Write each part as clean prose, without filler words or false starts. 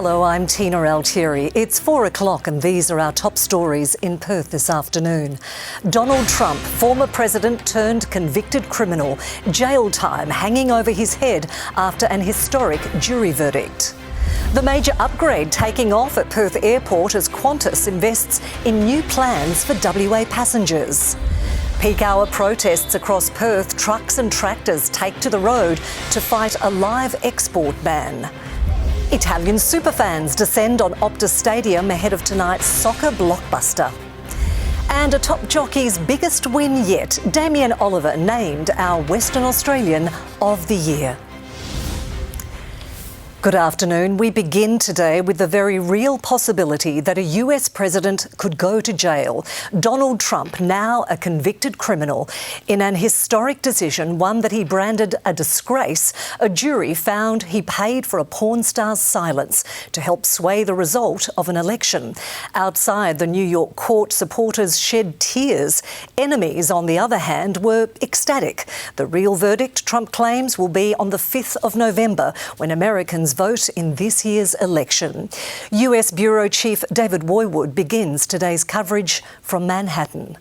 Hello, I'm Tina Altieri. It's 4 o'clock and these are our top stories in Perth this afternoon. Donald Trump, former president turned convicted criminal, jail time hanging over his head after an historic jury verdict. The major upgrade taking off at Perth Airport as Qantas invests in new plans for WA passengers. Peak hour protests across Perth, trucks and tractors take to the road to fight a live export ban. Italian superfans descend on Optus Stadium ahead of tonight's soccer blockbuster. And a top jockey's biggest win yet, Damien Oliver named our Western Australian of the Year. Good afternoon. We begin today with the very real possibility that a US president could go to jail. Donald Trump, now a convicted criminal, in an historic decision, one that he branded a disgrace. A jury found he paid for a porn star's silence to help sway the result of an election. Outside the New York court, supporters shed tears. Enemies, on the other hand, were ecstatic. The real verdict, Trump claims, will be on the 5th of November, when Americans vote in this year's election. US Bureau Chief David Woiwod begins today's coverage from Manhattan.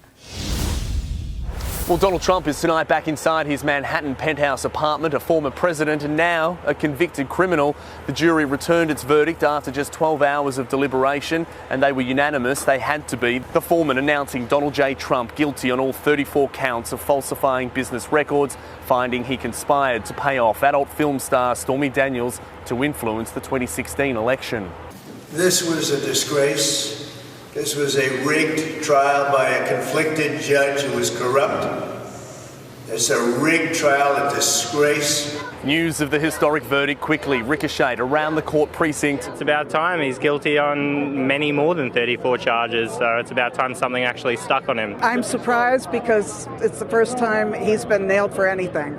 Well, Donald Trump is tonight back inside his Manhattan penthouse apartment, a former president and now a convicted criminal. The jury returned its verdict after just 12 hours of deliberation, and they were unanimous. They had to be. The foreman announcing Donald J. Trump guilty on all 34 counts of falsifying business records, finding he conspired to pay off adult film star Stormy Daniels to influence the 2016 election. This was a disgrace. This was a rigged trial by a conflicted judge who was corrupt. It's a rigged trial, a disgrace. News of the historic verdict quickly ricocheted around the court precinct. It's about time. He's guilty on many more than 34 charges, so it's about time something actually stuck on him. I'm surprised because it's the first time he's been nailed for anything.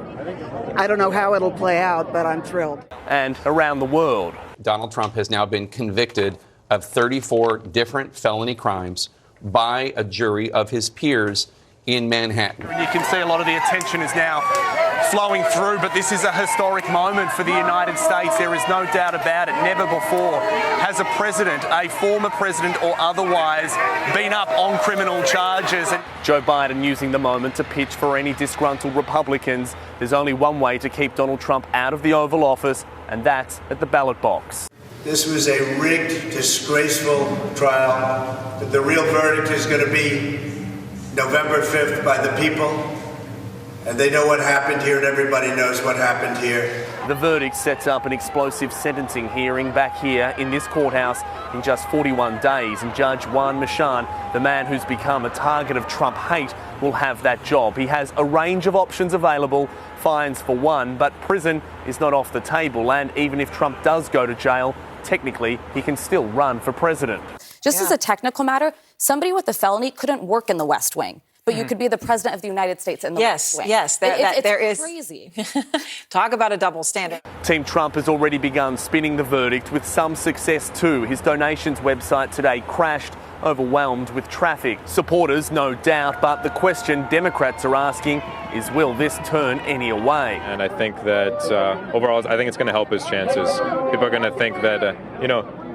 I don't know how it'll play out, but I'm thrilled. And around the world. Donald Trump has now been convicted of 34 different felony crimes by a jury of his peers in Manhattan. You can see a lot of the attention is now flowing through, but this is a historic moment for the United States. There is no doubt about it. Never before has a president, a former president or otherwise, been up on criminal charges. And Joe Biden using the moment to pitch for any disgruntled Republicans. There's only one way to keep Donald Trump out of the Oval Office, and that's at the ballot box. This was a rigged, disgraceful trial, but the real verdict is going to be November 5th by the people, and they know what happened here, and everybody knows what happened here. The verdict sets up an explosive sentencing hearing back here in this courthouse in just 41 days, and Judge Juan Machan, the man who's become a target of Trump hate, will have that job. He has a range of options available, fines for one, but prison is not off the table, and even if Trump does go to jail, technically, he can still run for president. Just as a technical matter, somebody with a felony couldn't work in the West Wing, but you could be the president of the United States in the West Wing. Yes, there is crazy. Talk about a double standard. Team Trump has already begun spinning the verdict with some success too. His donations website today crashed, overwhelmed with traffic. Supporters, no doubt, but the question Democrats are asking is, will this turn any away? And I think that overall, I think it's going to help his chances. People are going to think that,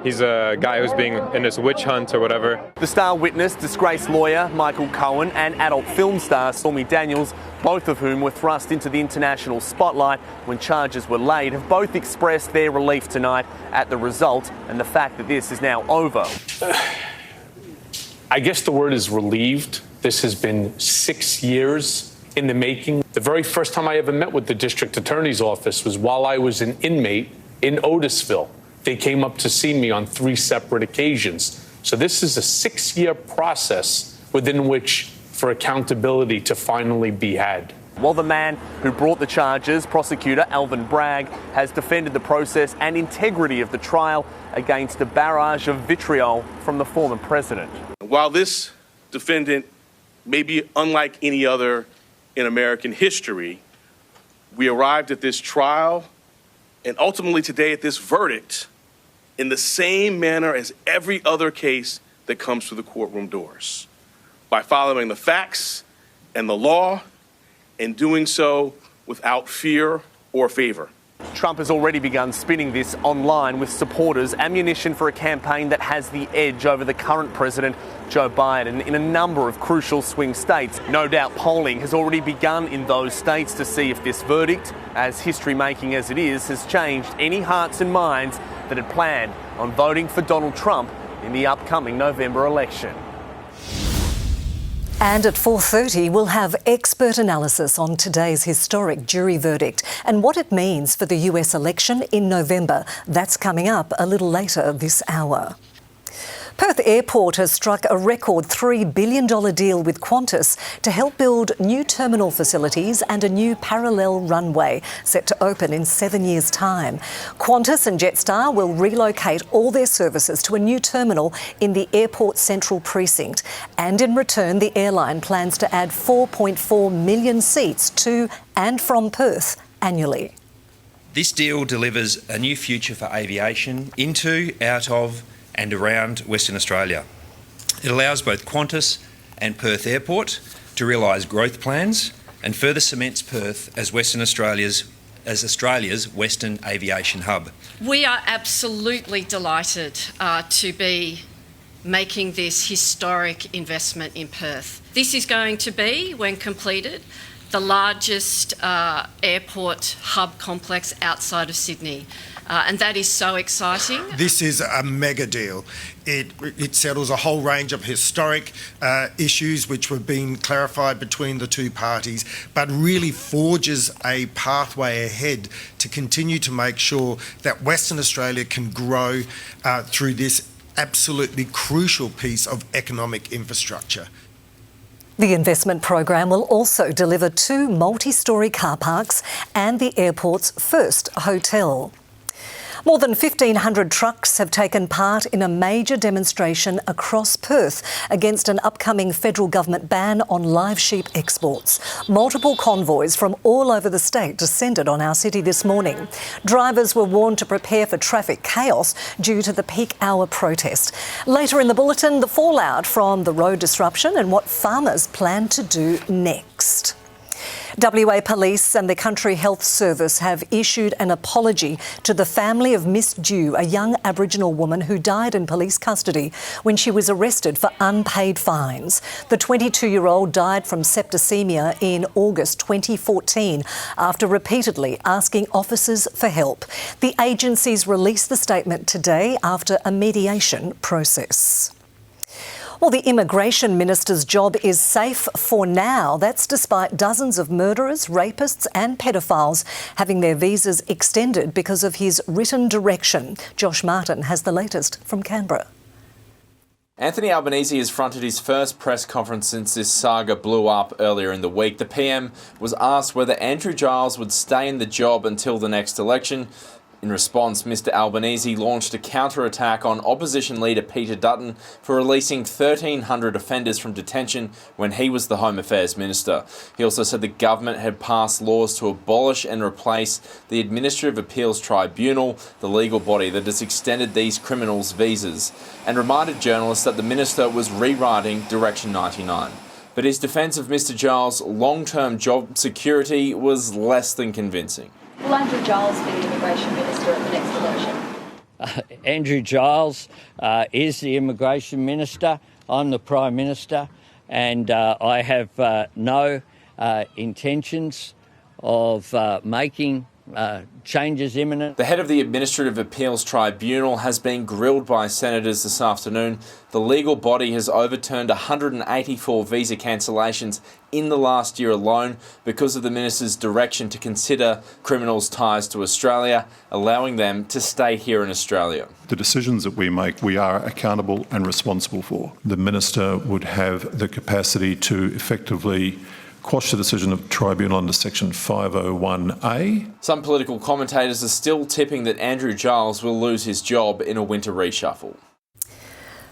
he's a guy who's being in this witch hunt or whatever. The star witness, disgraced lawyer Michael Cohen, and adult film star Stormy Daniels, both of whom were thrust into the international spotlight when charges were laid, have both expressed their relief tonight at the result and the fact that this is now over. I guess the word is relieved. This has been 6 years in the making. The very first time I ever met with the district attorney's office was while I was an inmate in Otisville. They came up to see me on 3 separate occasions. So this is a 6-year process within which for accountability to finally be had. While the man who brought the charges, prosecutor Alvin Bragg, has defended the process and integrity of the trial against a barrage of vitriol from the former president. While this defendant may be unlike any other in American history, we arrived at this trial and ultimately today at this verdict in the same manner as every other case that comes through the courtroom doors, by following the facts and the law and doing so without fear or favor. Trump has already begun spinning this online with supporters, ammunition for a campaign that has the edge over the current president, Joe Biden, in a number of crucial swing states. No doubt polling has already begun in those states to see if this verdict, as history-making as it is, has changed any hearts and minds that had planned on voting for Donald Trump in the upcoming November election. And at 4:30, we'll have expert analysis on today's historic jury verdict and what it means for the US election in November. That's coming up a little later this hour. Perth Airport has struck a record $3 billion deal with Qantas to help build new terminal facilities and a new parallel runway set to open in 7 years' time. Qantas and Jetstar will relocate all their services to a new terminal in the airport's central precinct. And in return, the airline plans to add 4.4 million seats to and from Perth annually. This deal delivers a new future for aviation into, out of and around Western Australia. It allows both Qantas and Perth Airport to realise growth plans and further cements Perth as Australia's Western aviation hub. We are absolutely delighted to be making this historic investment in Perth. This is going to be, when completed, the largest airport hub complex outside of Sydney. And that is so exciting. This is a mega deal. It settles a whole range of historic issues which were being clarified between the two parties, but really forges a pathway ahead to continue to make sure that Western Australia can grow through this absolutely crucial piece of economic infrastructure. The investment program will also deliver 2 multi-storey car parks and the airport's first hotel. More than 1,500 trucks have taken part in a major demonstration across Perth against an upcoming federal government ban on live sheep exports. Multiple convoys from all over the state descended on our city this morning. Drivers were warned to prepare for traffic chaos due to the peak hour protest. Later in the bulletin, the fallout from the road disruption and what farmers plan to do next. WA Police and the Country Health Service have issued an apology to the family of Miss Dew, a young Aboriginal woman who died in police custody when she was arrested for unpaid fines. The 22-year-old died from septicemia in August 2014 after repeatedly asking officers for help. The agencies released the statement today after a mediation process. Well, the Immigration Minister's job is safe for now. That's despite dozens of murderers, rapists and pedophiles having their visas extended because of his written direction. Josh Martin has the latest from Canberra. Anthony Albanese has fronted his first press conference since this saga blew up earlier in the week. The PM was asked whether Andrew Giles would stay in the job until the next election. In response, Mr Albanese launched a counter-attack on opposition leader Peter Dutton for releasing 1,300 offenders from detention when he was the Home Affairs Minister. He also said the government had passed laws to abolish and replace the Administrative Appeals Tribunal, the legal body that has extended these criminals' visas, and reminded journalists that the minister was rewriting Direction 99. But his defence of Mr Giles' long-term job security was less than convincing. Will Andrew Giles be the Immigration Minister at the next election? Andrew Giles is the Immigration Minister. I'm the Prime Minister, and I have no intentions of making changes imminent. The head of the Administrative Appeals Tribunal has been grilled by senators this afternoon. The legal body has overturned 184 visa cancellations in the last year alone because of the minister's direction to consider criminals' ties to Australia, allowing them to stay here in Australia. The decisions that we make, we are accountable and responsible for. The minister would have the capacity to effectively quash the decision of the tribunal under Section 501A. Some political commentators are still tipping that Andrew Giles will lose his job in a winter reshuffle.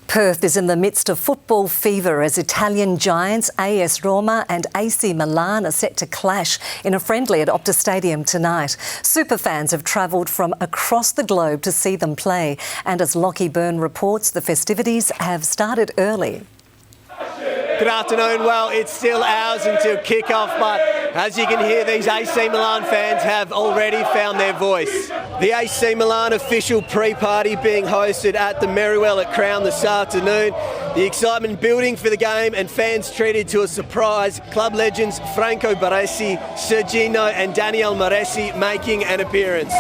Perth is in the midst of football fever as Italian giants AS Roma and AC Milan are set to clash in a friendly at Optus Stadium tonight. Superfans have travelled from across the globe to see them play, and as Lockie Byrne reports, the festivities have started early. Good afternoon. Well, it's still hours until kick-off, but as you can hear, these AC Milan fans have already found their voice. The AC Milan official pre-party being hosted at the Merriwell at Crown this afternoon. The excitement building for the game and fans treated to a surprise. Club legends Franco Baresi, Sergino and Daniel Maresi making an appearance.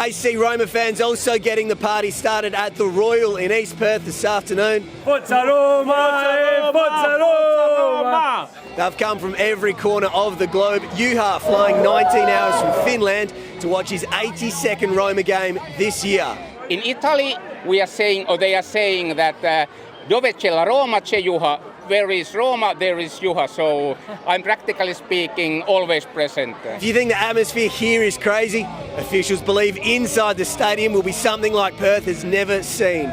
AC Roma fans also getting the party started at the Royal in East Perth this afternoon. Forza Roma! Forza Roma! They've come from every corner of the globe. Juha flying 19 hours from Finland to watch his 82nd Roma game this year. In Italy, we are saying, or they are saying that dove c'è la Roma c'è Juha. Where is Roma, there is Juha. So I'm practically speaking always present. If you think the atmosphere here is crazy, officials believe inside the stadium will be something like Perth has never seen.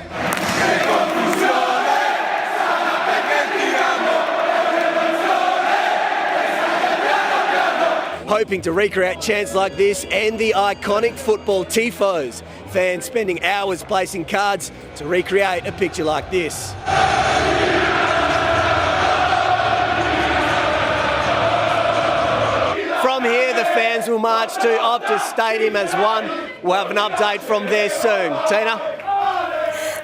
Hoping to recreate chants like this and the iconic football tifos. Fans spending hours placing cards to recreate a picture like this. From here, the fans will march to Optus Stadium as one. We'll have an update from there soon. Tina?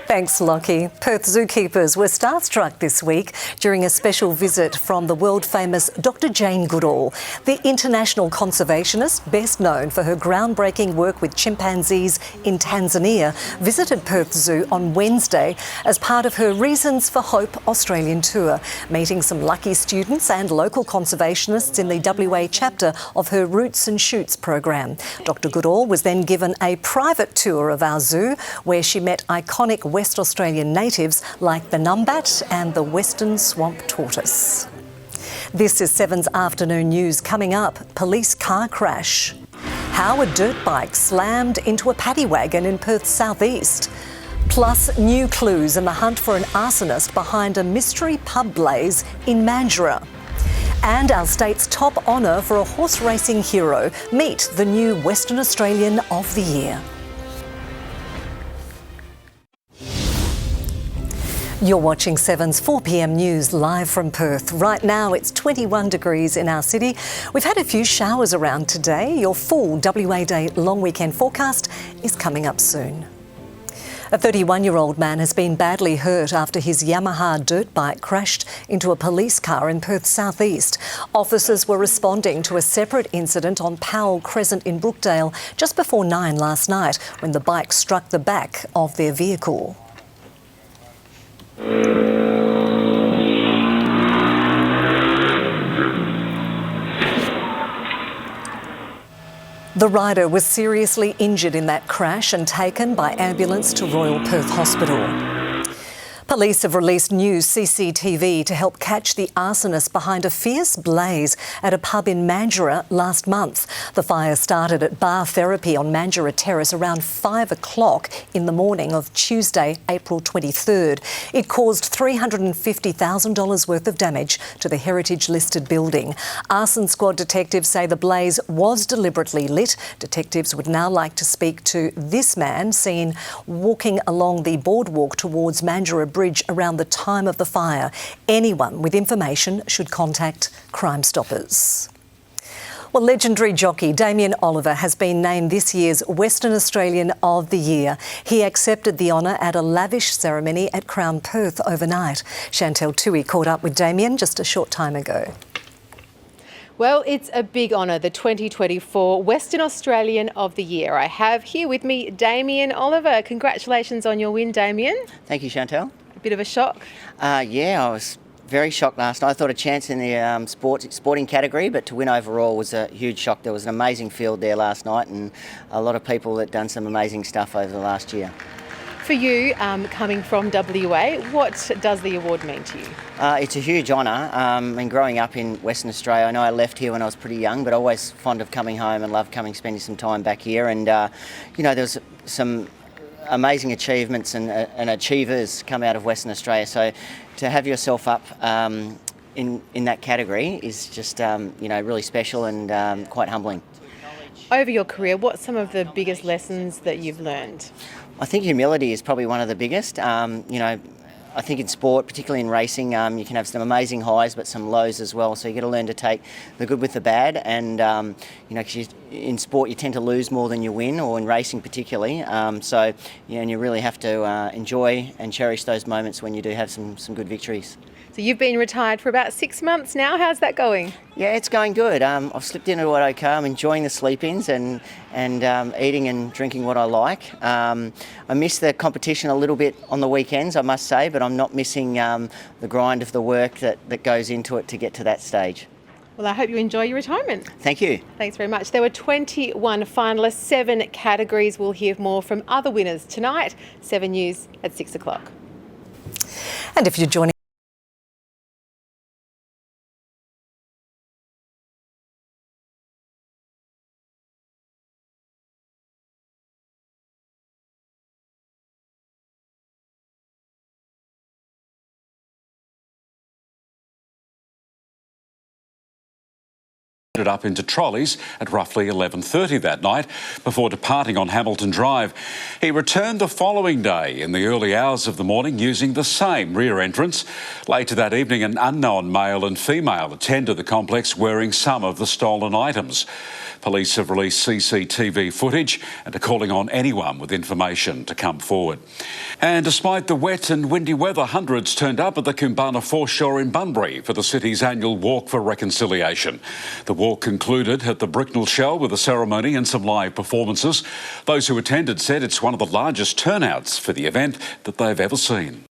Thanks, Lockie. Perth zookeepers were starstruck this week during a special visit from the world-famous Dr. Jane Goodall. The international conservationist, best known for her groundbreaking work with chimpanzees in Tanzania, visited Perth Zoo on Wednesday as part of her Reasons for Hope Australian tour, meeting some lucky students and local conservationists in the WA chapter of her Roots and Shoots program. Dr. Goodall was then given a private tour of our zoo, where she met iconic West Australian natives like the numbat and the western swamp tortoise. This is 7's afternoon news. Coming up, police car crash. How a dirt bike slammed into a paddy wagon in Perth's southeast. Plus, new clues in the hunt for an arsonist behind a mystery pub blaze in Mandurah. And our state's top honour for a horse racing hero. Meet the new Western Australian of the Year. You're watching 7's 4 p.m. news live from Perth. Right now it's 21 degrees in our city. We've had a few showers around today. Your full WA Day long weekend forecast is coming up soon. A 31-year-old man has been badly hurt after his Yamaha dirt bike crashed into a police car in Perth's southeast. Officers were responding to a separate incident on Powell Crescent in Brookdale just before 9 last night when the bike struck the back of their vehicle. The rider was seriously injured in that crash and taken by ambulance to Royal Perth Hospital. Police have released new CCTV to help catch the arsonist behind a fierce blaze at a pub in Mandurah last month. The fire started at Bar Therapy on Mandurah Terrace around 5 o'clock in the morning of Tuesday, April 23rd. It caused $350,000 worth of damage to the heritage-listed building. Arson squad detectives say the blaze was deliberately lit. Detectives would now like to speak to this man seen walking along the boardwalk towards Mandurah Bridge around the time of the fire. Anyone with information should contact Crime Stoppers. Well, legendary jockey Damien Oliver has been named this year's Western Australian of the Year. He accepted the honour at a lavish ceremony at Crown Perth overnight. Chantel Tui caught up with Damien just a short time ago. Well, it's a big honour, the 2024 Western Australian of the Year. I have here with me Damien Oliver. Congratulations on your win, Damien. Thank you, Chantel. A bit of a shock? Yeah, I was very shocked last night. I thought a chance in the sporting category, but to win overall was a huge shock. There was an amazing field there last night and a lot of people that done some amazing stuff over the last year. For you, coming from WA, what does the award mean to you? It's a huge honour. And growing up in Western Australia, I know I left here when I was pretty young, but always fond of coming home and love spending some time back here. And, you know, there was some amazing achievements and achievers come out of Western Australia. So to have yourself up in that category is just, you know, really special and quite humbling. Over your career, what's some of the biggest lessons that you've learned? I think humility is probably one of the biggest. I think in sport, particularly in racing, you can have some amazing highs but some lows as well. So you got to learn to take the good with the bad. And, 'cause in sport you tend to lose more than you win, or in racing particularly. And you really have to enjoy and cherish those moments when you do have some good victories. So you've been retired for about 6 months now. How's that going? Yeah, it's going good. I've slipped into it okay. I'm enjoying the sleep-ins and eating and drinking what I like. I miss the competition a little bit on the weekends, I must say, but I'm not missing the grind of the work that goes into it to get to that stage. Well, I hope you enjoy your retirement. Thank you. Thanks very much. There were 21 finalists, 7 categories. We'll hear more from other winners tonight. 7 News at 6 o'clock. And if you're joining up into trolleys at roughly 11:30 that night before departing on Hamilton Drive. He returned the following day in the early hours of the morning using the same rear entrance. Later that evening, an unknown male and female attended the complex wearing some of the stolen items. Police have released CCTV footage and are calling on anyone with information to come forward. And despite the wet and windy weather, hundreds turned up at the Kumbana foreshore in Bunbury for the city's annual Walk for Reconciliation. The walk concluded at the Bricknell Shell with a ceremony and some live performances. Those who attended said it's one of the largest turnouts for the event that they've ever seen.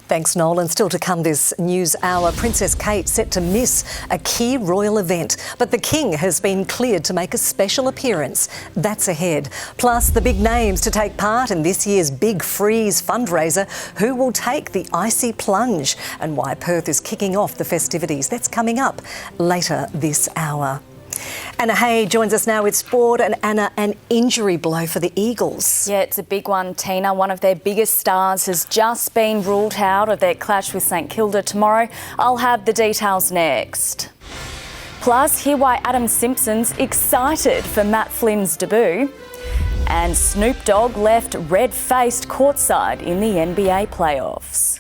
Thanks, Noel. And still to come this news hour, Princess Kate set to miss a key royal event, but the King has been cleared to make a special appearance. That's ahead. Plus, the big names to take part in this year's Big Freeze fundraiser. Who will take the icy plunge and why Perth is kicking off the festivities. That's coming up later this hour. Anna Hay joins us now with sport. And Anna, an injury blow for the Eagles. Yeah, it's a big one, Tina. One of their biggest stars has just been ruled out of their clash with St Kilda tomorrow. I'll have the details next. Plus, hear why Adam Simpson's excited for Matt Flynn's debut. And Snoop Dogg left red-faced courtside in the NBA playoffs.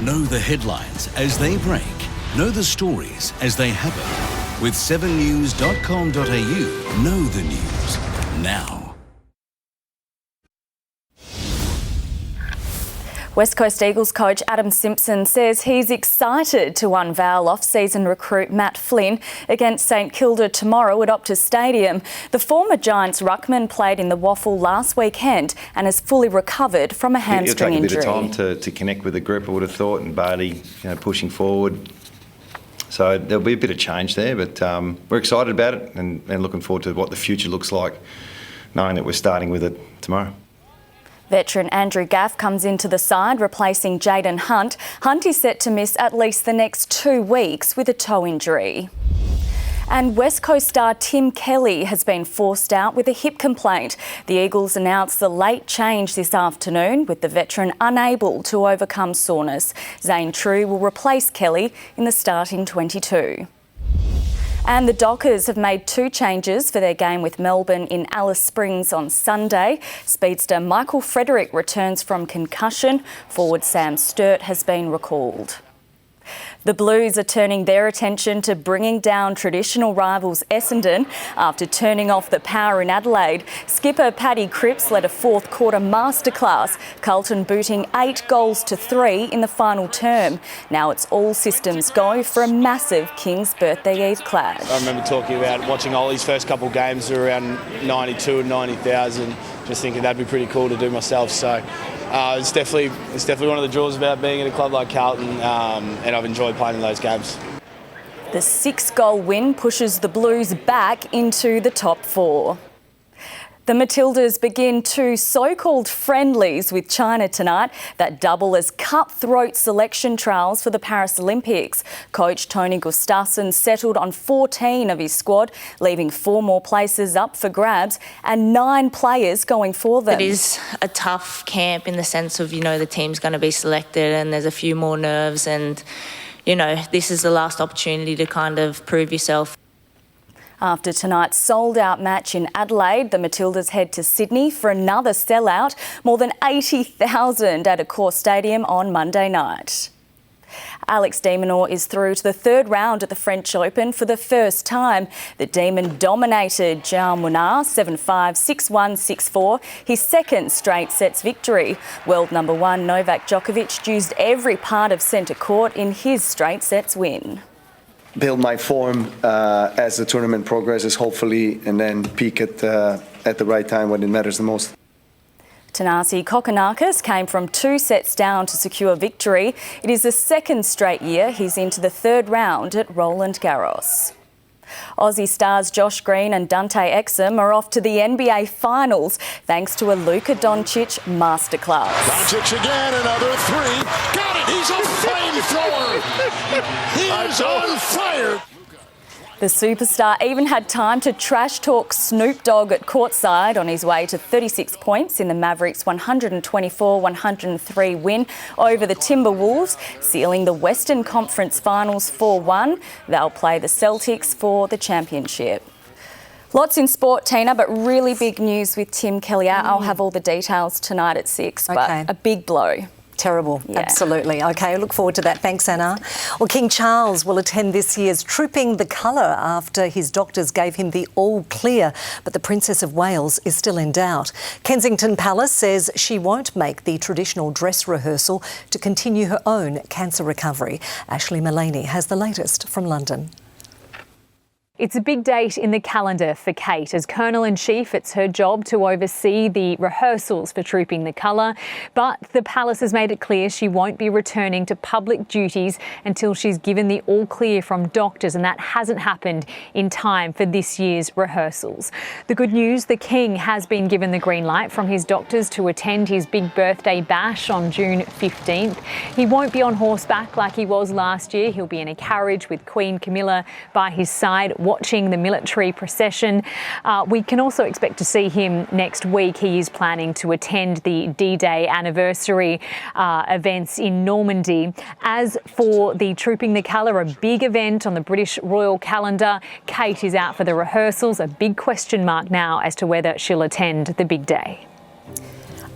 Know the headlines as they break. Know the stories as they happen. With 7news.com.au, know the news now. West Coast Eagles coach Adam Simpson says he's excited to unveil off-season recruit Matt Flynn against St Kilda tomorrow at Optus Stadium. The former Giants ruckman played in the Waffle last weekend and has fully recovered from a hamstring injury. It'll take a bit of time to connect with the group, I would have thought, and Barty pushing forward. So there'll be a bit of change there, but we're excited about it and looking forward to what the future looks like, knowing that we're starting with it tomorrow. Veteran Andrew Gaff comes into the side, replacing Jayden Hunt. Hunt is set to miss at least the next 2 weeks with a toe injury. And West Coast star Tim Kelly has been forced out with a hip complaint. The Eagles announced the late change this afternoon, with the veteran unable to overcome soreness. Zane True will replace Kelly in the starting 22. And the Dockers have made 2 changes for their game with Melbourne in Alice Springs on Sunday. Speedster Michael Frederick returns from concussion. Forward Sam Sturt has been recalled. The Blues are turning their attention to bringing down traditional rivals Essendon after turning off the power in Adelaide. Skipper Paddy Cripps led a fourth quarter masterclass, Carlton booting 8 goals to 3 in the final term. Now it's all systems go for a massive King's Birthday Eve clash. I remember talking about watching Ollie's first couple of games were around 92 and 90,000, just thinking that'd be pretty cool to do myself. So it's definitely one of the draws about being at a club like Carlton, and I've enjoyed playing in those games. The 6-goal win pushes the Blues back into the top 4. The Matildas begin 2 so-called friendlies with China tonight that double as cutthroat selection trials for the Paris Olympics. Coach Tony Gustafsson settled on 14 of his squad, leaving 4 more places up for grabs and 9 players going for them. It is a tough camp in the sense of, the team's going to be selected and there's a few more nerves and, this is the last opportunity to kind of prove yourself. After tonight's sold-out match in Adelaide, the Matildas head to Sydney for another sellout, more than 80,000 at Accor Stadium on Monday night. Alex de Minaur is through to the third round at the French Open for the first time. The Demon dominated Jean Mounard 7-5, 6-1, 6-4, his second straight sets victory. World number one Novak Djokovic used every part of centre court in his straight sets win. Build my form as the tournament progresses, hopefully, and then peak at the right time when it matters the most. Thanasi Kokkinakis came from 2 sets down to secure victory. It is the second straight year he's into the third round at Roland Garros. Aussie stars Josh Green and Dante Exum are off to the NBA Finals thanks to a Luka Doncic masterclass. Doncic again, another three. Got it! He's a flamethrower! He is on fire! The superstar even had time to trash talk Snoop Dogg at courtside on his way to 36 points in the Mavericks' 124-103 win over the Timberwolves, sealing the Western Conference Finals 4-1. They'll play the Celtics for the championship. Lots in sport, Tina, but really big news with Tim Kelly out. I'll have all the details tonight at 6, but a big blow. Terrible, absolutely. OK, I look forward to that. Thanks, Anna. Well, King Charles will attend this year's Trooping the Colour after his doctors gave him the all clear, but the Princess of Wales is still in doubt. Kensington Palace says she won't make the traditional dress rehearsal to continue her own cancer recovery. Ashley Mullaney has the latest from London. It's a big date in the calendar for Kate. As Colonel-in-Chief, it's her job to oversee the rehearsals for Trooping the Colour, but the palace has made it clear she won't be returning to public duties until she's given the all-clear from doctors, and that hasn't happened in time for this year's rehearsals. The good news, the King has been given the green light from his doctors to attend his big birthday bash on June 15th. He won't be on horseback like he was last year. He'll be in a carriage with Queen Camilla by his side, watching the military procession. We can also expect to see him next week. He is planning to attend the D-Day anniversary events in Normandy. As for the Trooping the Colour, a big event on the British royal calendar, Kate is out for the rehearsals. A big question mark now as to whether she'll attend the big day.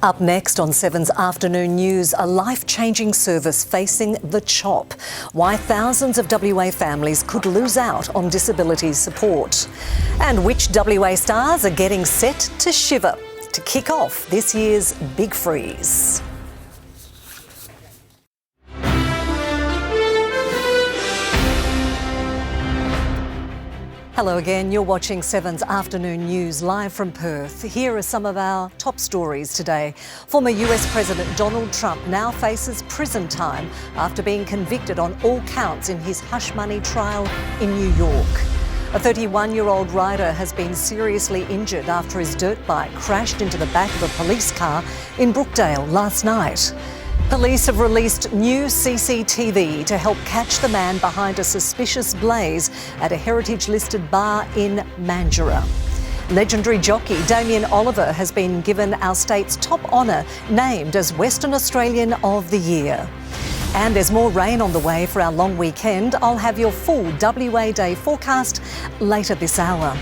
Up next on 7's Afternoon News, a life-changing service facing the chop. Why thousands of WA families could lose out on disability support. And which WA stars are getting set to shiver to kick off this year's Big Freeze. Hello again, you're watching 7's Afternoon News live from Perth. Here are some of our top stories today. Former US President Donald Trump now faces prison time after being convicted on all counts in his hush money trial in New York. A 31-year-old rider has been seriously injured after his dirt bike crashed into the back of a police car in Brookdale last night. Police have released new CCTV to help catch the man behind a suspicious blaze at a heritage-listed bar in Mandurah. Legendary jockey Damien Oliver has been given our state's top honour, named as Western Australian of the Year. And there's more rain on the way for our long weekend. I'll have your full WA day forecast later this hour.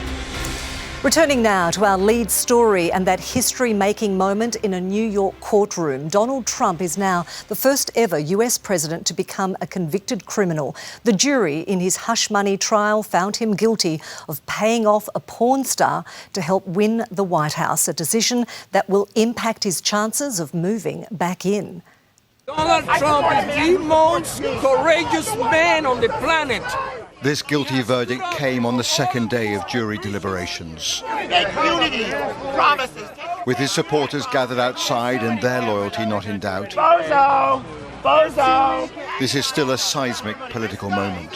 Returning now to our lead story and that history-making moment in a New York courtroom. Donald Trump is now the first ever US president to become a convicted criminal. The jury in his hush money trial found him guilty of paying off a porn star to help win the White House, a decision that will impact his chances of moving back in. Donald Trump is the most courageous man on the planet. This guilty verdict came on the second day of jury deliberations. With his supporters gathered outside and their loyalty not in doubt, Bozo! Bozo! This is still a seismic political moment,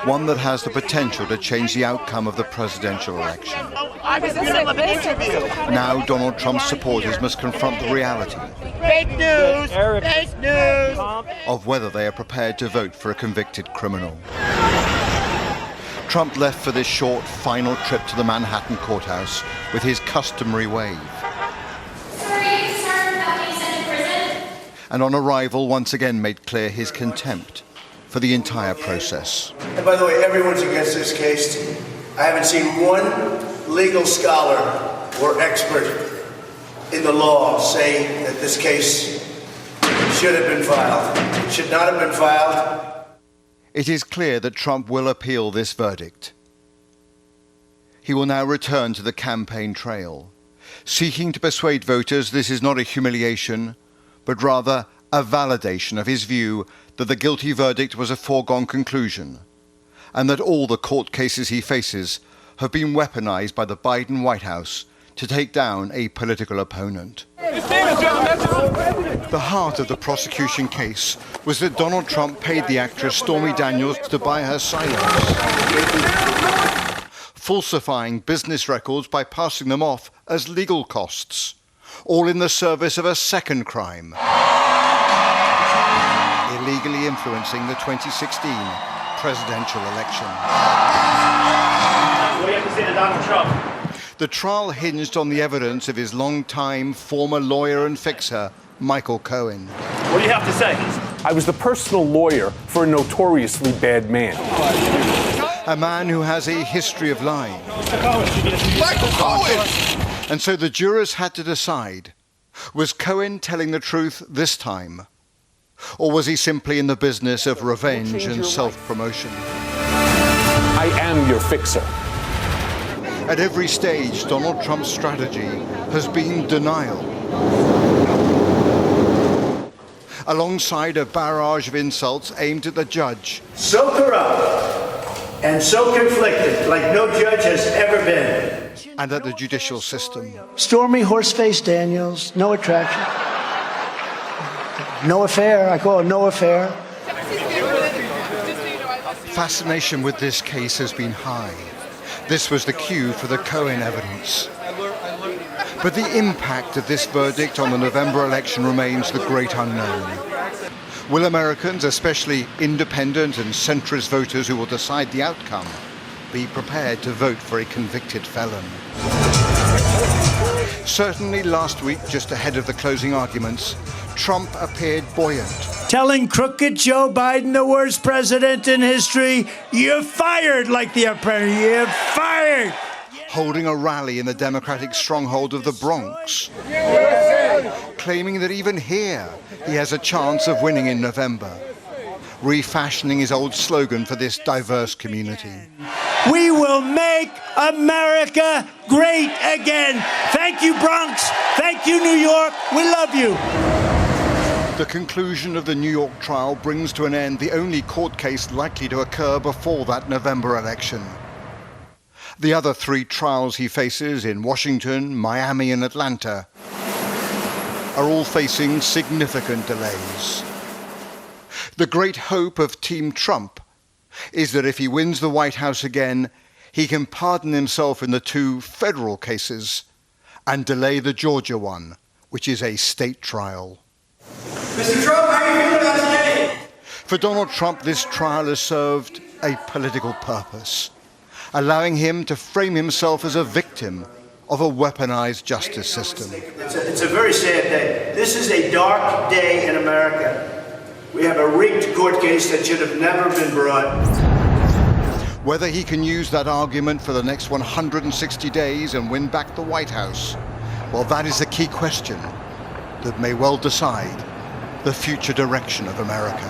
one that has the potential to change the outcome of the presidential election. Now Donald Trump's supporters must confront the reality Fake news! Fake news! of whether they are prepared to vote for a convicted criminal. Trump left for this short final trip to the Manhattan courthouse with his customary wave. And on arrival once again made clear his contempt for the entire process. And by the way, everyone's against this case. I haven't seen one legal scholar or expert in the law say that this case should have been filed. It should not have been filed. It is clear that Trump will appeal this verdict. He will now return to the campaign trail, seeking to persuade voters this is not a humiliation, but rather a validation of his view that the guilty verdict was a foregone conclusion, and that all the court cases he faces have been weaponized by the Biden White House to take down a political opponent. The heart of the prosecution case was that Donald Trump paid the actress Stormy Daniels to buy her silence, falsifying business records by passing them off as legal costs, all in the service of a second crime: illegally influencing the 2016 presidential election. What do you have to say to Donald Trump? The trial hinged on the evidence of his longtime former lawyer and fixer, Michael Cohen. What do you have to say? I was the personal lawyer for a notoriously bad man. A man who has a history of lying. Michael Cohen! And so the jurors had to decide, was Cohen telling the truth this time? Or was he simply in the business of revenge and self-promotion? I am your fixer. At every stage, Donald Trump's strategy has been denial. Alongside a barrage of insults aimed at the judge. So corrupt and so conflicted like no judge has ever been. And at the judicial system. Stormy Horseface Daniels, no attraction. No affair, I call it no affair. Fascination with this case has been high. This was the cue for the Cohen evidence. But the impact of this verdict on the November election remains the great unknown. Will Americans, especially independent and centrist voters who will decide the outcome, be prepared to vote for a convicted felon? Certainly last week, just ahead of the closing arguments, Trump appeared buoyant. Telling crooked Joe Biden, the worst president in history, you're fired, like the apprentice, you're fired! Holding a rally in the Democratic stronghold of the Bronx. Claiming that even here, he has a chance of winning in November. Refashioning his old slogan for this diverse community. We will make America great again. Thank you, Bronx. Thank you, New York. We love you. The conclusion of the New York trial brings to an end the only court case likely to occur before that November election. The other three trials he faces in Washington, Miami, and Atlanta are all facing significant delays. The great hope of Team Trump is that if he wins the White House again, he can pardon himself in the two federal cases and delay the Georgia one, which is a state trial. Mr. Trump, how are you feeling about today? For Donald Trump, this trial has served a political purpose, allowing him to frame himself as a victim of a weaponized justice system. It's a very sad day. This is a dark day in America. We have a rigged court case that should have never been brought. Whether he can use that argument for the next 160 days and win back the White House, well, that is the key question that may well decide the future direction of America.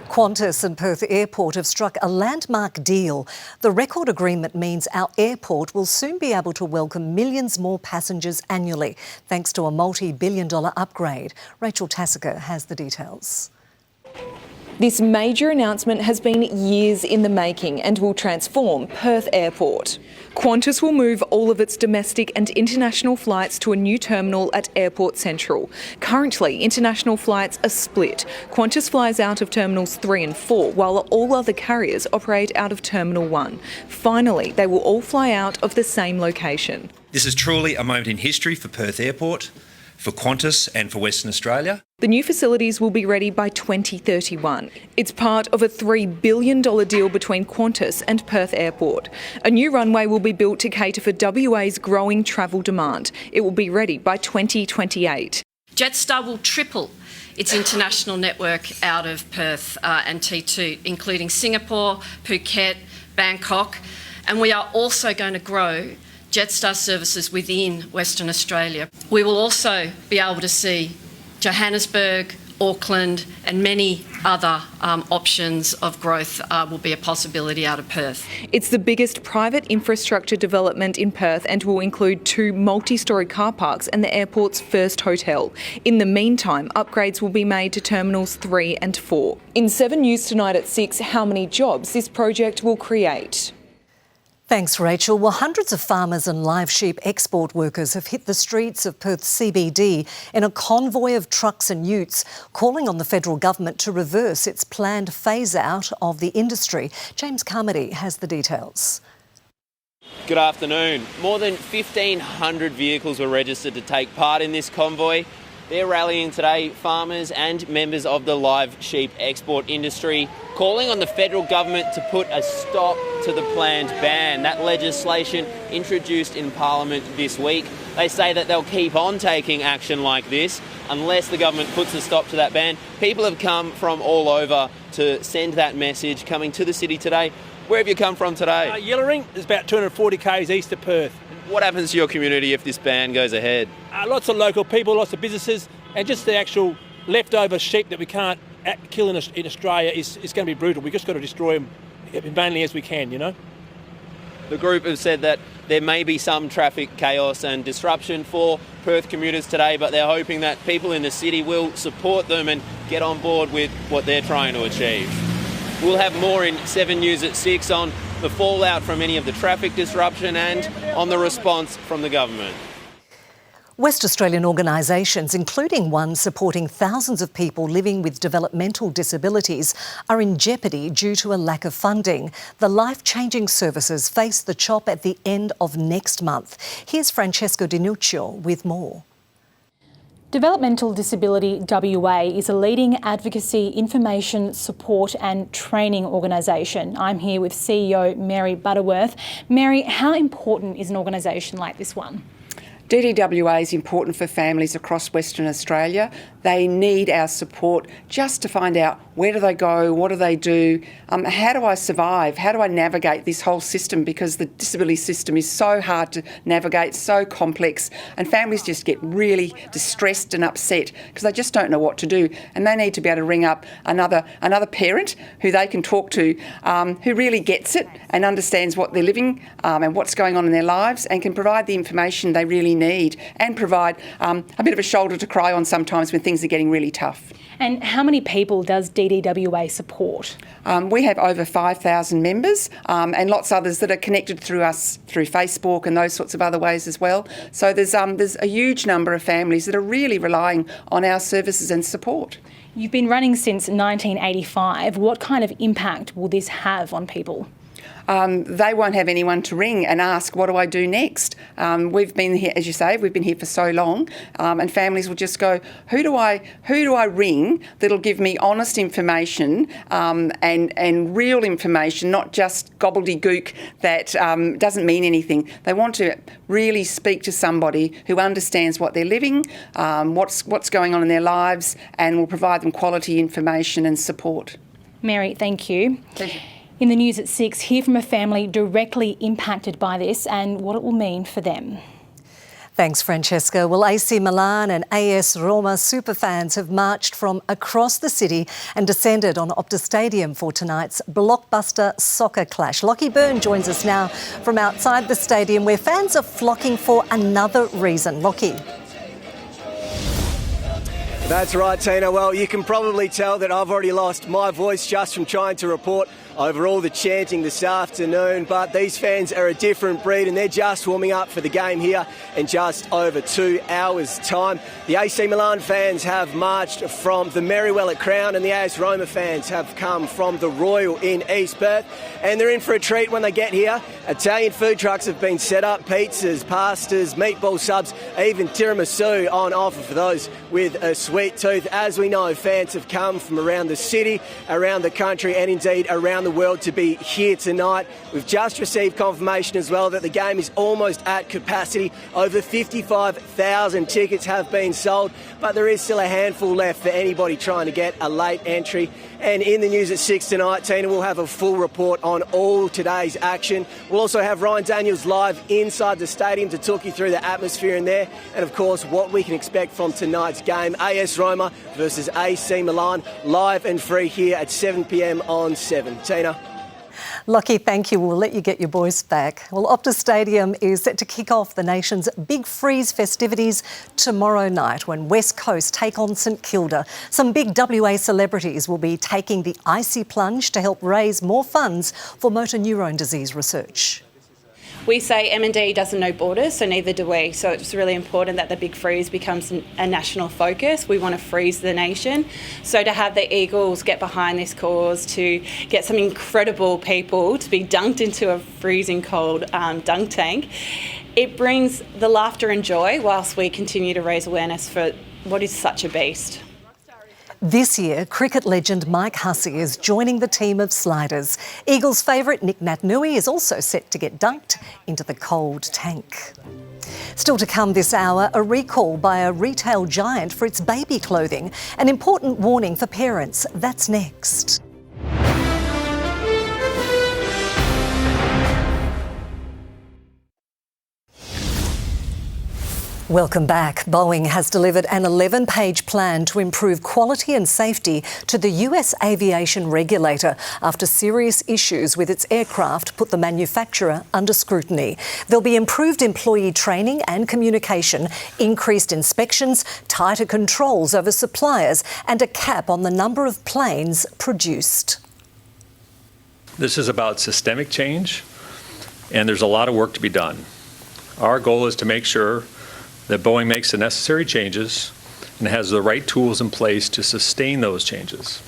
Qantas and Perth Airport have struck a landmark deal. The record agreement means our airport will soon be able to welcome millions more passengers annually, thanks to a multi-billion-dollar upgrade. Rachel Tassica has the details. This major announcement has been years in the making and will transform Perth Airport. Qantas will move all of its domestic and international flights to a new terminal at Airport Central. Currently, international flights are split. Qantas flies out of Terminals 3 and 4, while all other carriers operate out of Terminal 1. Finally, they will all fly out of the same location. This is truly a moment in history for Perth Airport, for Qantas and for Western Australia. The new facilities will be ready by 2031. It's part of a $3 billion deal between Qantas and Perth Airport. A new runway will be built to cater for WA's growing travel demand. It will be ready by 2028. Jetstar will triple its international network out of Perth and T2, including Singapore, Phuket, Bangkok. And we are also going to grow Jetstar services within Western Australia. We will also be able to see Johannesburg, Auckland and many other options of growth will be a possibility out of Perth. It's the biggest private infrastructure development in Perth and will include 2 multi-storey car parks and the airport's first hotel. In the meantime, upgrades will be made to Terminals 3 and 4. In 7 News tonight at 6, how many jobs this project will create. Thanks, Rachel. Well, hundreds of farmers and live sheep export workers have hit the streets of Perth CBD in a convoy of trucks and utes, calling on the federal government to reverse its planned phase-out of the industry. James Carmody has the details. Good afternoon. More than 1,500 vehicles were registered to take part in this convoy. They're rallying today farmers and members of the live sheep export industry, calling on the federal government to put a stop to the planned ban. That legislation introduced in Parliament this week. They say that they'll keep on taking action like this unless the government puts a stop to that ban. People have come from all over to send that message, coming to the city today. Where have you come from today? Yellowring is about 240 k's east of Perth. What happens to your community if this ban goes ahead? Lots of local people, lots of businesses, and just the actual leftover sheep that we can't kill in Australia is going to be brutal. We've just got to destroy them as mainly as we can, you know. The group have said that there may be some traffic chaos and disruption for Perth commuters today, but they're hoping that people in the city will support them and get on board with what they're trying to achieve. We'll have more in 7 News at 6 on the fallout from any of the traffic disruption and on the response from the government. West Australian organisations, including one supporting thousands of people living with developmental disabilities, are in jeopardy due to a lack of funding. The life-changing services face the chop at the end of next month. Here's Francesco Di Nuccio with more. Developmental Disability WA is a leading advocacy, information, support and training organisation. I'm here with CEO Mary Butterworth. Mary, how important is an organisation like this one? DDWA is important for families across Western Australia. They need our support just to find out where do they go, what do they do, how do I survive, how do I navigate this whole system, because the disability system is so hard to navigate, so complex, and families just get really distressed and upset because they just don't know what to do, and they need to be able to ring up another parent who they can talk to, who really gets it and understands what they're living and what's going on in their lives, and can provide the information they really need and provide a bit of a shoulder to cry on sometimes when things are getting really tough. And how many people does DDWA support? We have over 5,000 members and lots others that are connected through us through Facebook and those sorts of other ways as well. So there's a huge number of families that are really relying on our services and support. You've been running since 1985. What kind of impact will this have on people? They won't have anyone to ring and ask, what do I do next? We've been here, as you say, we've been here for so long, and families will just go, who do I ring that'll give me honest information and real information, not just gobbledygook that doesn't mean anything. They want to really speak to somebody who understands what they're living, what's going on in their lives, and will provide them quality information and support. Mary, thank you. Thank you. In the news at 6, hear from a family directly impacted by this and what it will mean for them. Thanks, Francesca. Well, AC Milan and AS Roma superfans have marched from across the city and descended on Optus Stadium for tonight's blockbuster soccer clash. Lockie Byrne joins us now from outside the stadium where fans are flocking for another reason. Lockie. That's right, Tina. Well, you can probably tell that I've already lost my voice just from trying to report over all the chanting this afternoon, but these fans are a different breed and they're just warming up for the game here in just over 2 hours' time. The AC Milan fans have marched from the Merriwell at Crown and the AS Roma fans have come from the Royal in East Perth, and they're in for a treat when they get here. Italian food trucks have been set up, pizzas, pastas, meatball subs, even tiramisu on offer for those with a sweet tooth. As we know, fans have come from around the city, around the country and indeed around around the world to be here tonight. We've just received confirmation as well that the game is almost at capacity. Over 55,000 tickets have been sold, but there is still a handful left for anybody trying to get a late entry. And in the news at 6 tonight, Tina, we'll have a full report on all today's action. We'll also have Ryan Daniels live inside the stadium to talk you through the atmosphere in there, and of course what we can expect from tonight's game. AS Roma versus AC Milan, live and free here at 7 p.m. on 7. Tina. Lockie, thank you. We'll let you get your voice back. Well, Optus Stadium is set to kick off the nation's Big Freeze festivities tomorrow night when West Coast take on St Kilda. Some big WA celebrities will be taking the icy plunge to help raise more funds for motor neurone disease research. We say M&D doesn't know borders, so neither do we. So it's really important that the Big Freeze becomes a national focus. We want to freeze the nation. So to have the Eagles get behind this cause, to get some incredible people to be dunked into a freezing cold dunk tank, it brings the laughter and joy whilst we continue to raise awareness for what is such a beast. This year, cricket legend Mike Hussey is joining the team of sliders. Eagles favourite Nick Naitanui is also set to get dunked into the cold tank. Still to come this hour, a recall by a retail giant for its baby clothing. An important warning for parents. That's next. Welcome back. Boeing has delivered an 11-page plan to improve quality and safety to the US aviation regulator after serious issues with its aircraft put the manufacturer under scrutiny. There'll be improved employee training and communication, increased inspections, tighter controls over suppliers, and a cap on the number of planes produced. This is about systemic change, and there's a lot of work to be done. Our goal is to make sure that Boeing makes the necessary changes and has the right tools in place to sustain those changes.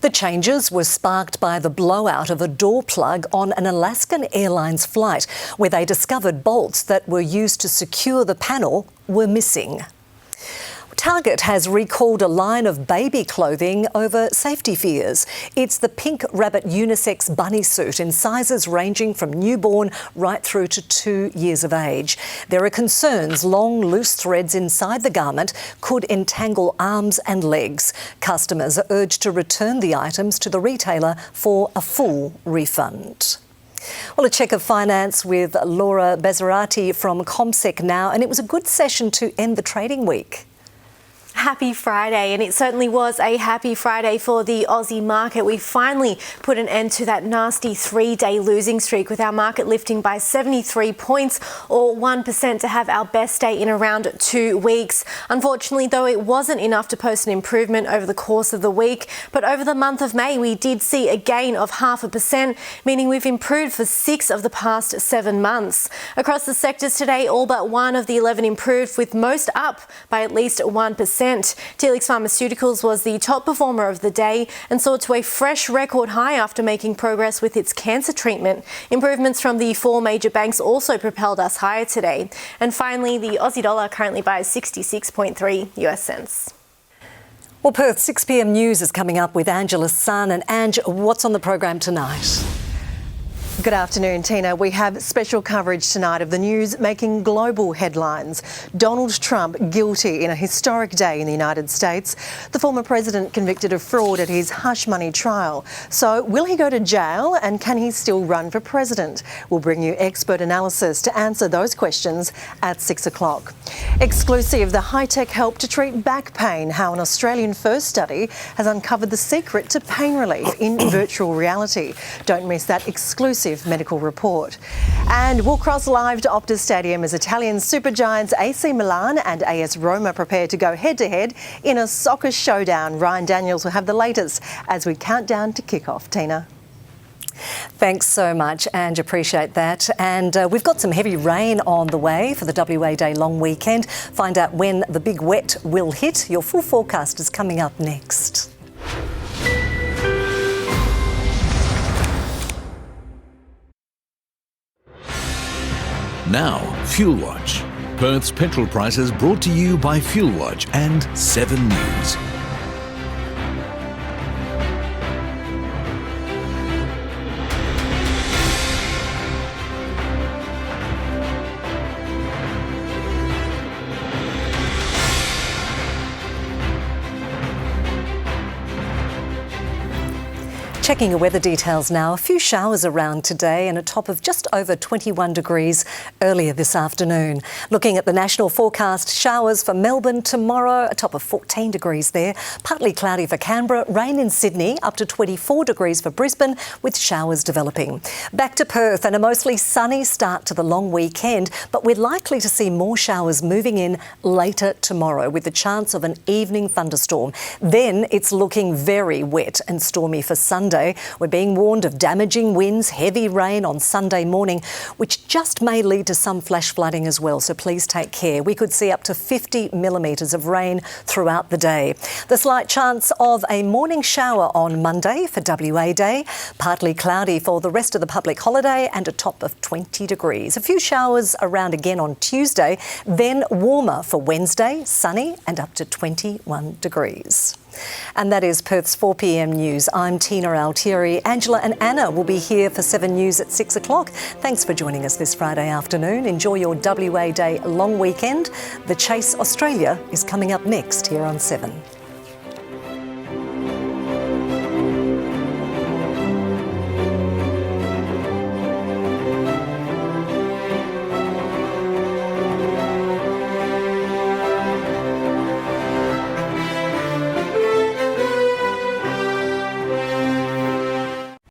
The changes were sparked by the blowout of a door plug on an Alaskan Airlines flight, where they discovered bolts that were used to secure the panel were missing. Target has recalled a line of baby clothing over safety fears. It's the pink rabbit unisex bunny suit in sizes ranging from newborn right through to 2 years of age. There are concerns long, loose threads inside the garment could entangle arms and legs. Customers are urged to return the items to the retailer for a full refund. Well, a check of finance with Laura Bezzarati from ComSec now, and it was a good session to end the trading week. Happy Friday, and it certainly was a happy Friday for the Aussie market. We finally put an end to that nasty 3-day losing streak with our market lifting by 73 points or 1% to have our best day in around 2 weeks. Unfortunately, though, it wasn't enough to post an improvement over the course of the week, but over the month of May we did see a gain of 0.5%, meaning we've improved for 6 of the past 7 months. Across the sectors today, all but 1 of the 11 improved, with most up by at least 1%. Telix Pharmaceuticals was the top performer of the day and soared to a fresh record high after making progress with its cancer treatment. Improvements from the 4 major banks also propelled us higher today. And finally, the Aussie dollar currently buys 66.3 US cents. Well, Perth 6 p.m. news is coming up with Angela Sun. And Ange, what's on the program tonight? Good afternoon, Tina. We have special coverage tonight of the news making global headlines. Donald Trump guilty in a historic day in the United States. The former president convicted of fraud at his hush money trial. So will he go to jail, and can he still run for president? We'll bring you expert analysis to answer those questions at 6 o'clock. Exclusive, the high-tech help to treat back pain, how an Australian first study has uncovered the secret to pain relief in virtual reality. Don't miss that exclusive medical report. And we'll cross live to Optus Stadium as Italian supergiants AC Milan and AS Roma prepare to go head-to-head in a soccer showdown. Ryan Daniels will have the latest as we count down to kick-off. Tina. Thanks so much, Ange. Appreciate that. And we've got some heavy rain on the way for the WA Day long weekend. Find out when the big wet will hit. Your full forecast is coming up next. Now, Fuel Watch. Perth's petrol prices brought to you by Fuel Watch and 7 News. Checking your weather details now. A few showers around today and a top of just over 21 degrees earlier this afternoon. Looking at the national forecast, showers for Melbourne tomorrow, a top of 14 degrees there. Partly cloudy for Canberra, rain in Sydney, up to 24 degrees for Brisbane, with showers developing. Back to Perth and a mostly sunny start to the long weekend, but we're likely to see more showers moving in later tomorrow with the chance of an evening thunderstorm. Then it's looking very wet and stormy for Sunday. We're being warned of damaging winds, heavy rain on Sunday morning, which just may lead to some flash flooding as well, so please take care. We could see up to 50 millimetres of rain throughout the day. The slight chance of a morning shower on Monday for WA Day, partly cloudy for the rest of the public holiday and a top of 20 degrees. A few showers around again on Tuesday, then warmer for Wednesday, sunny and up to 21 degrees. And that is Perth's 4 p.m. news. I'm Tina Altieri. Angela and Anna will be here for 7 News at 6 o'clock. Thanks for joining us this Friday afternoon. Enjoy your WA Day long weekend. The Chase Australia is coming up next here on 7.